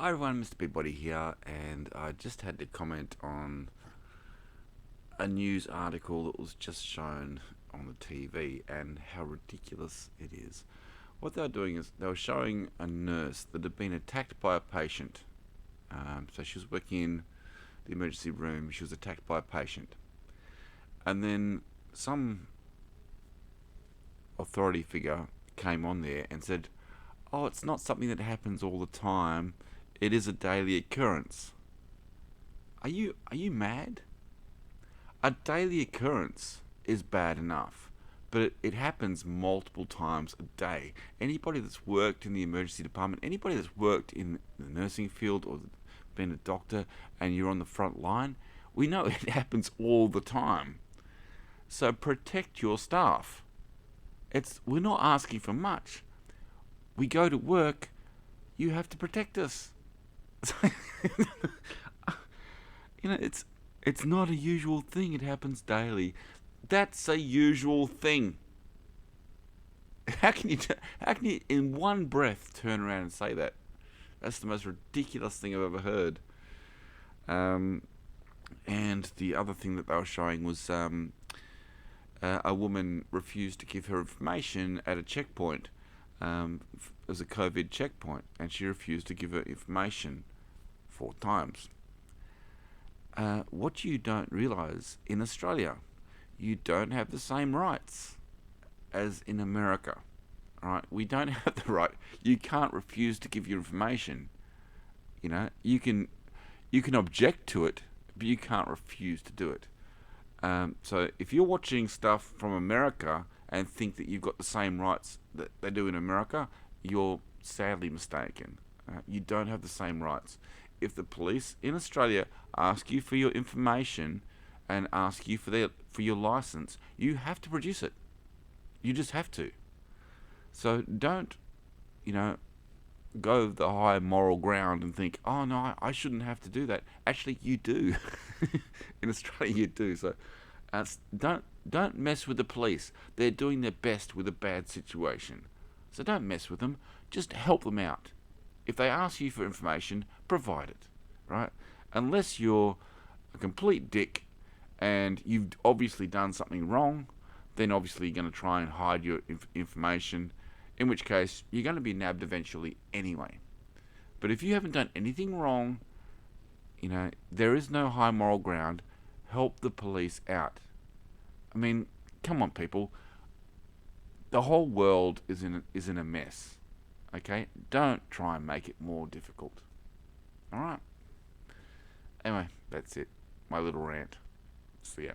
Hi everyone, Mr. Peabody here, and I just had to comment on a news article that was just shown on the TV and how ridiculous it is. What they were doing is they were showing a nurse that had been attacked by a patient. So she was working in the emergency room, she was attacked by a patient. And then some authority figure came on there and said, "Oh, it's not something that happens all the time, it is a daily occurrence." Are you mad? A daily occurrence is bad enough, but it happens multiple times a day. Anybody that's worked in the emergency department, anybody that's worked in the nursing field or been a doctor and you're on the front line, we know it happens all the time. So protect your staff. We're not asking for much. We go to work, you have to protect us. It's not a usual thing. It happens daily. That's a usual thing. How can you in one breath turn around and say that? That's the most ridiculous thing I've ever heard. Um, and the other thing that they were showing was a woman refused to give her information at a checkpoint. It was a COVID checkpoint, and she refused to give her information 4 times. What you don't realise in Australia, you don't have the same rights as in America. Right? We don't have the right. You can't refuse to give your information. You can object to it, but you can't refuse to do it. So if you're watching stuff from America and think that you've got the same rights that they do in America, you're sadly mistaken. You don't have the same rights. If the police in Australia ask you for your information and ask you for your license, you have to produce it. You just have to. So don't, you know, go the high moral ground and think, oh no, I shouldn't have to do that. Actually, you do. In Australia, you do. So don't mess with the police. They're doing their best with a bad situation. So don't mess with them. Just help them out. If they ask you for information, provide it. Right? Unless you're a complete dick and you've obviously done something wrong, then obviously you're going to try and hide your information, in which case you're going to be nabbed eventually anyway. But if you haven't done anything wrong, there is no high moral ground. Help the police out. I mean, come on, people. The whole world is in a mess. Okay, don't try and make it more difficult. All right. Anyway, that's it. My little rant. See ya.